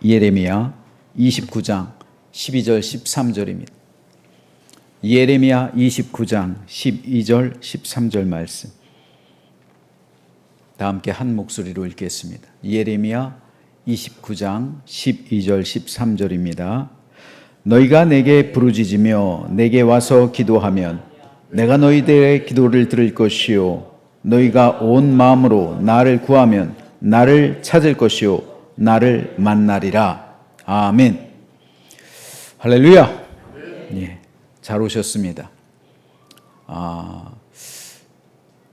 예레미야 29장 12절 13절입니다. 예레미야 29장 12절 13절 말씀, 다 함께 한 목소리로 읽겠습니다. 예레미야 29장 12절 13절입니다. 너희가 내게 부르짖으며 내게 와서 기도하면 내가 너희들의 기도를 들을 것이요 너희가 온 마음으로 나를 구하면 나를 찾을 것이요 나를 만나리라. 아멘. 할렐루야. 예, 잘 오셨습니다.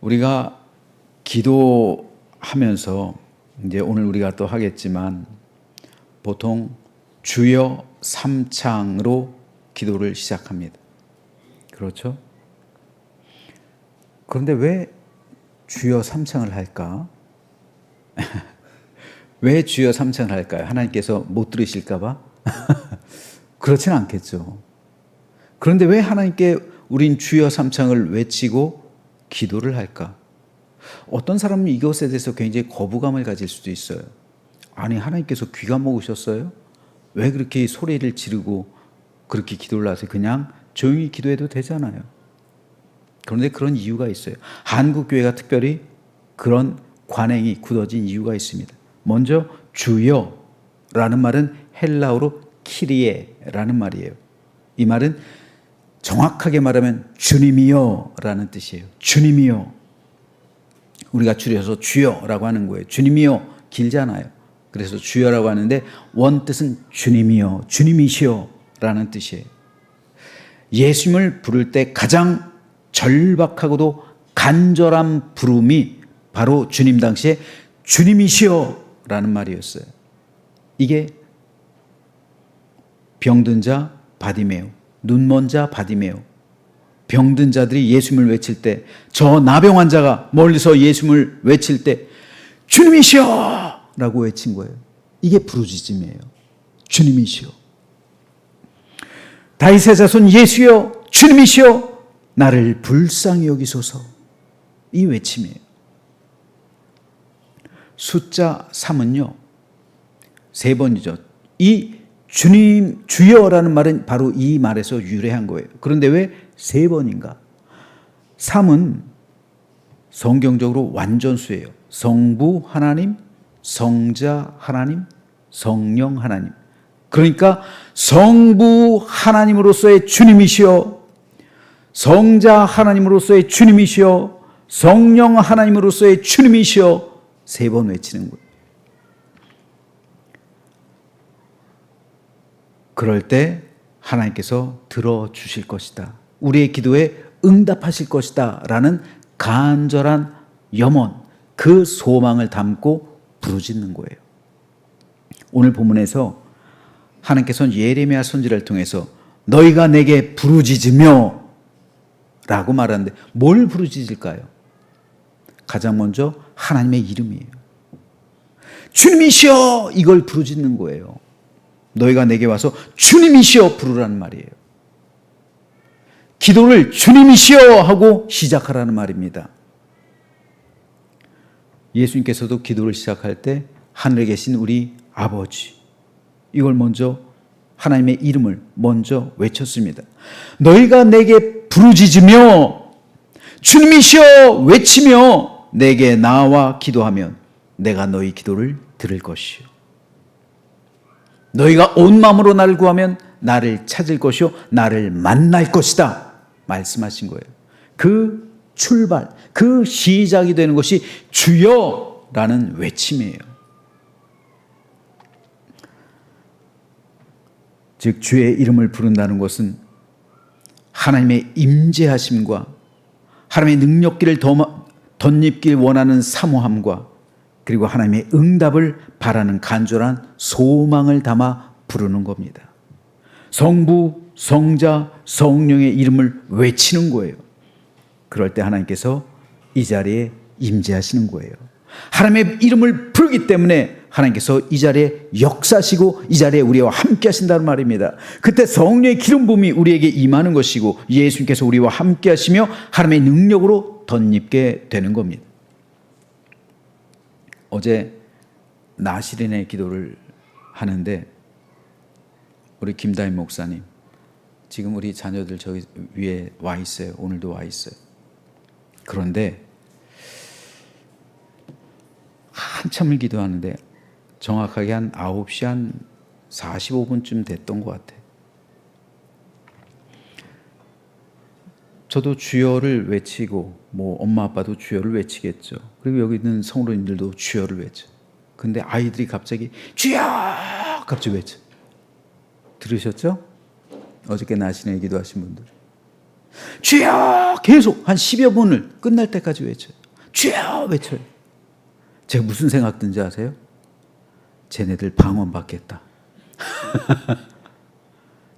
우리가 기도하면서 이제 오늘 우리가 또 하겠지만 보통 주여 삼창으로 기도를 시작합니다. 그렇죠? 그런데 왜 주여 삼창을 할까? 왜 주여 삼창을 할까요? 하나님께서 못 들으실까 봐? 그렇지는 않겠죠. 그런데 왜 하나님께 우린 주여 삼창을 외치고 기도를 할까? 어떤 사람은 이것에 대해서 굉장히 거부감을 가질 수도 있어요. 아니, 하나님께서 귀가 먹으셨어요? 왜 그렇게 소리를 지르고 그렇게 기도를 하세요? 그냥 조용히 기도해도 되잖아요. 그런데 그런 이유가 있어요. 한국교회가 특별히 그런 관행이 굳어진 이유가 있습니다. 먼저 주여라는 말은 헬라어로 키리에라는 말이에요. 이 말은 정확하게 말하면 주님이여라는 뜻이에요. 주님이여. 우리가 줄여서 주여라고 하는 거예요. 주님이여 길잖아요. 그래서 주여라고 하는데 원뜻은 주님이여, 주님이시여 라는 뜻이에요. 예수님을 부를 때 가장 절박하고도 간절한 부름이 바로 주님 당시에 주님이시여 라는 말이었어요. 이게 병든 자 바디메오, 눈먼 자 바디메오, 병든 자들이 예수님을 외칠 때, 저 나병 환자가 멀리서 예수님을 외칠 때 주님이시여 라고 외친 거예요. 이게 부르짖음이에요. 주님이시여. 다윗의 자손 예수여, 주님이시여 나를 불쌍히 여기소서. 이 외침이에요. 숫자 3은요 3번이죠. 이 주님, 주여라는 말은 바로 이 말에서 유래한 거예요. 그런데 왜 3번인가? 3은 성경적으로 완전수예요. 성부 하나님, 성자 하나님, 성령 하나님. 그러니까 성부 하나님으로서의 주님이시여, 성자 하나님으로서의 주님이시여, 성령 하나님으로서의 주님이시여 3번 외치는 거예요. 그럴 때 하나님께서 들어주실 것이다. 우리의 기도에 응답하실 것이다 라는 간절한 염원, 그 소망을 담고 부르짖는 거예요. 오늘 본문에서 하나님께서는 예레미야 선지자를 통해서 너희가 내게 부르짖으며 라고 말하는데 뭘 부르짖을까요? 가장 먼저 하나님의 이름이에요. 주님이시여 이걸 부르짖는 거예요. 너희가 내게 와서 주님이시여 부르라는 말이에요. 기도를 주님이시여 하고 시작하라는 말입니다. 예수님께서도 기도를 시작할 때 하늘에 계신 우리 아버지, 이걸 먼저 하나님의 이름을 먼저 외쳤습니다. 너희가 내게 부르짖으며 주님이시여 외치며 내게 나와 기도하면 내가 너희 기도를 들을 것이요 너희가 온 마음으로 나를 구하면 나를 찾을 것이요 나를 만날 것이다 말씀하신 거예요. 그 출발, 그 시작이 되는 것이 주여라는 외침이에요. 즉 주의 이름을 부른다는 것은 하나님의 임재하심과 하나님의 능력기를 덧입길 원하는 사모함과 그리고 하나님의 응답을 바라는 간절한 소망을 담아 부르는 겁니다. 성부, 성자, 성령의 이름을 외치는 거예요. 그럴 때 하나님께서 이 자리에 임재하시는 거예요. 하나님의 이름을 부르기 때문에 하나님께서 이 자리에 역사하시고 이 자리에 우리와 함께 하신다는 말입니다. 그때 성령의 기름 부음이 우리에게 임하는 것이고 예수님께서 우리와 함께 하시며 하나님의 능력으로 덧입게 되는 겁니다. 어제 나시린의 기도를 하는데 우리 김다임 목사님 지금 우리 자녀들 저기 위에 와 있어요. 오늘도 와 있어요. 그런데 한참을 기도하는데 정확하게 한 9시 한 45분쯤 됐던 것 같아요. 저도 주여를 외치고 엄마 아빠도 주여를 외치겠죠. 그리고 여기 있는 성도님들도 주여를 외쳐. 근데 아이들이 갑자기 주여! 갑자기 외쳐. 들으셨죠? 어저께 낮에 기도하신 분들. 주여! 계속 한 10여 분을 끝날 때까지 외쳐요. 주여! 외쳐요. 제가 무슨 생각 든지 아세요? 쟤네들 방언받겠다.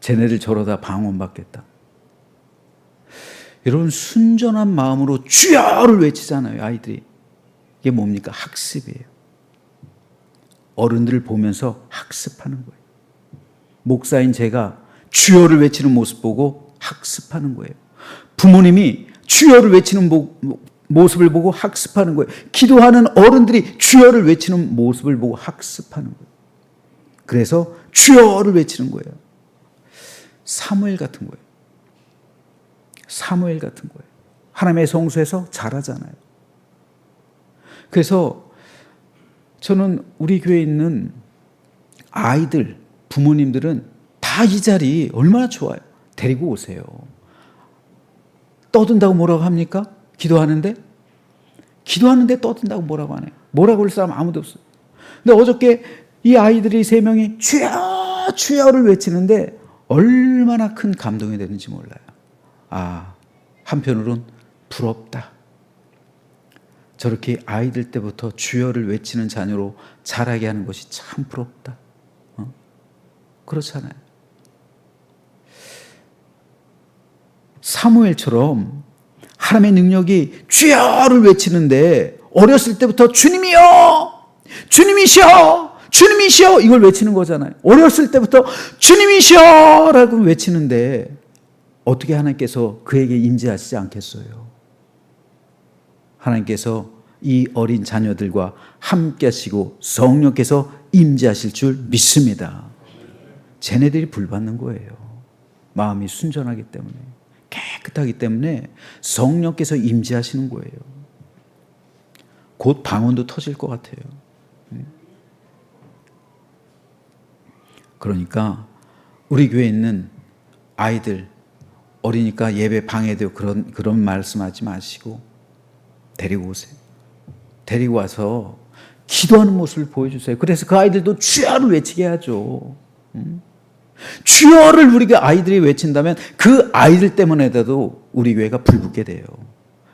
쟤네들 저러다 방언받겠다. 여러분 순전한 마음으로 주여를 외치잖아요. 아이들이. 이게 뭡니까? 학습이에요. 어른들을 보면서 학습하는 거예요. 목사인 제가 주여를 외치는 모습 보고 학습하는 거예요. 부모님이 주여를 외치는 모습을 보고 학습하는 거예요. 기도하는 어른들이 주여를 외치는 모습을 보고 학습하는 거예요. 그래서 주여를 외치는 거예요. 사무엘 같은 거예요. 사무엘 같은 거예요. 하나님의 성소에서 자라잖아요. 그래서 저는 우리 교회에 있는 아이들, 부모님들은 다 이 자리 얼마나 좋아요. 데리고 오세요. 떠든다고 뭐라고 합니까? 기도하는데 떠든다고 뭐라고 하네요. 뭐라고 할 사람 아무도 없어요. 근데 어저께 이 아이들이 3명이 주여 주여를 외치는데 얼마나 큰 감동이 되는지 몰라요. 한편으론 부럽다. 저렇게 아이들 때부터 주여를 외치는 자녀로 자라게 하는 것이 참 부럽다. 그렇잖아요. 사무엘처럼 하나님의 능력이 주여를 외치는데 어렸을 때부터 주님이여! 주님이시여! 주님이시여! 이걸 외치는 거잖아요. 어렸을 때부터 주님이시여! 라고 외치는데 어떻게 하나님께서 그에게 임재하시지 않겠어요? 하나님께서 이 어린 자녀들과 함께 하시고 성령께서 임재하실 줄 믿습니다. 쟤네들이 불받는 거예요. 마음이 순전하기 때문에, 깨끗하기 때문에 성령께서 임재하시는 거예요. 곧 방언도 터질 것 같아요. 그러니까 우리 교회에 있는 아이들, 어리니까 예배 방해되고 그런 말씀하지 마시고 데리고 오세요. 데리고 와서 기도하는 모습을 보여주세요. 그래서 그 아이들도 주여를 외치게 하죠. 주여를 우리가 아이들이 외친다면 그 아이들 때문에라도 우리 교회가 불붙게 돼요.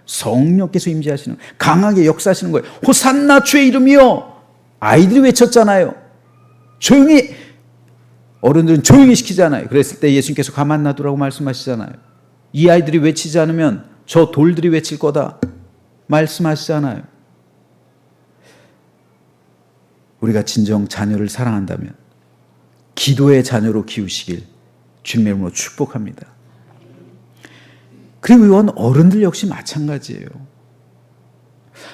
성령께서 임재하시는, 강하게 역사하시는 거예요. 호산나 주의 이름이요. 아이들이 외쳤잖아요. 조용히, 어른들은 조용히 시키잖아요. 그랬을 때 예수님께서 가만 놔두라고 말씀하시잖아요. 이 아이들이 외치지 않으면 저 돌들이 외칠 거다 말씀하시잖아요. 우리가 진정 자녀를 사랑한다면 기도의 자녀로 키우시길 주님의 이름으로 축복합니다. 그리고 이건 어른들 역시 마찬가지예요.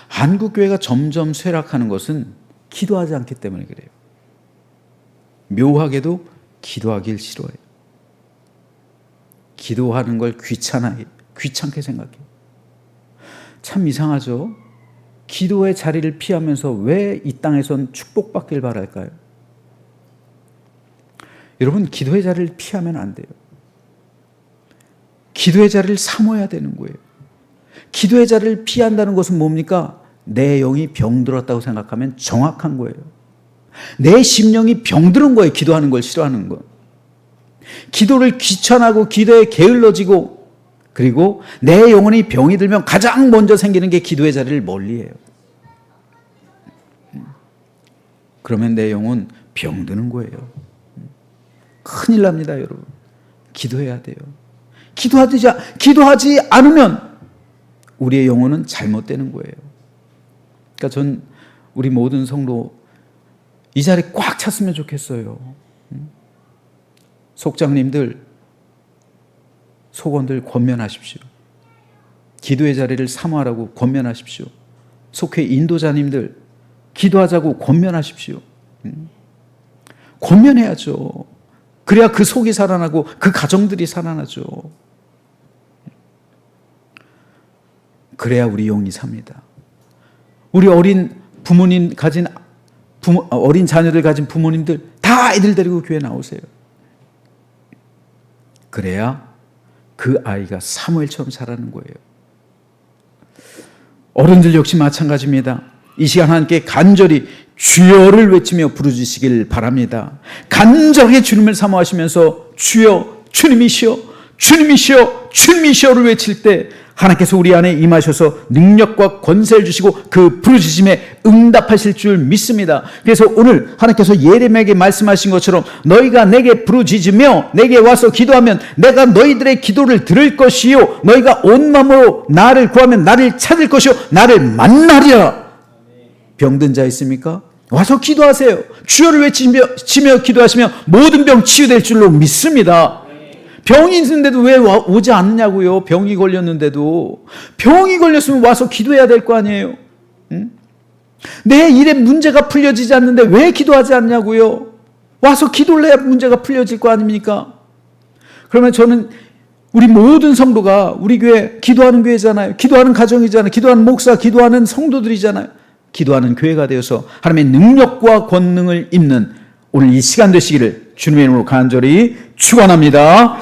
한국교회가 점점 쇠락하는 것은 기도하지 않기 때문에 그래요. 묘하게도 기도하길 싫어해요. 기도하는 걸 귀찮게 생각해요. 참 이상하죠? 기도의 자리를 피하면서 왜 이 땅에선 축복받길 바랄까요? 여러분, 기도의 자리를 피하면 안 돼요. 기도의 자리를 사모해야 되는 거예요. 기도의 자리를 피한다는 것은 뭡니까? 내 영이 병들었다고 생각하면 정확한 거예요. 내 심령이 병들은 거예요. 기도하는 걸 싫어하는 건. 기도를 귀찮아하고 기도에 게을러지고, 그리고 내 영혼이 병이 들면 가장 먼저 생기는 게 기도의 자리를 멀리해요. 그러면 내 영혼 병드는 거예요. 큰일 납니다, 여러분. 기도해야 돼요. 기도하지 않으면 우리의 영혼은 잘못되는 거예요. 그러니까 전 우리 모든 성도 이 자리 꽉 찼으면 좋겠어요. 속장님들, 속원들 권면하십시오. 기도의 자리를 사모하라고 권면하십시오. 속회 인도자님들 기도하자고 권면하십시오. 권면해야죠. 그래야 그 속이 살아나고 그 가정들이 살아나죠. 그래야 우리 영이 삽니다. 우리 어린 부모님 가진 어린 자녀들 가진 부모님들 다 아이들 데리고 교회 나오세요. 그래야 그 아이가 사무엘처럼 자라는 거예요. 어른들 역시 마찬가지입니다. 이 시간 하나님께 간절히 주여를 외치며 부르짖으시길 바랍니다. 간절하게 주님을 사모하시면서 주여, 주님이시여, 주님이시여, 주님이시여를 외칠 때 하나님께서 우리 안에 임하셔서 능력과 권세를 주시고 그 부르짖음에 응답하실 줄 믿습니다. 그래서 오늘 하나님께서 예레미야에게 말씀하신 것처럼 너희가 내게 부르짖으며 내게 와서 기도하면 내가 너희들의 기도를 들을 것이요 너희가 온 마음으로 나를 구하면 나를 찾을 것이요 나를 만나리라. 병든 자 있습니까? 와서 기도하세요. 주여를 외치며 기도하시면 모든 병 치유될 줄로 믿습니다. 병이 있는데도 왜 오지 않느냐고요. 병이 걸렸는데도. 병이 걸렸으면 와서 기도해야 될 거 아니에요. 응? 내 일에 문제가 풀려지지 않는데 왜 기도하지 않냐고요. 와서 기도를 해야 문제가 풀려질 거 아닙니까? 그러면 저는 우리 모든 성도가 우리 교회 기도하는 교회잖아요. 기도하는 가정이잖아요. 기도하는 목사, 기도하는 성도들이잖아요. 기도하는 교회가 되어서 하나님의 능력과 권능을 입는 오늘 이 시간 되시기를 주님의 이름으로 간절히 축원합니다.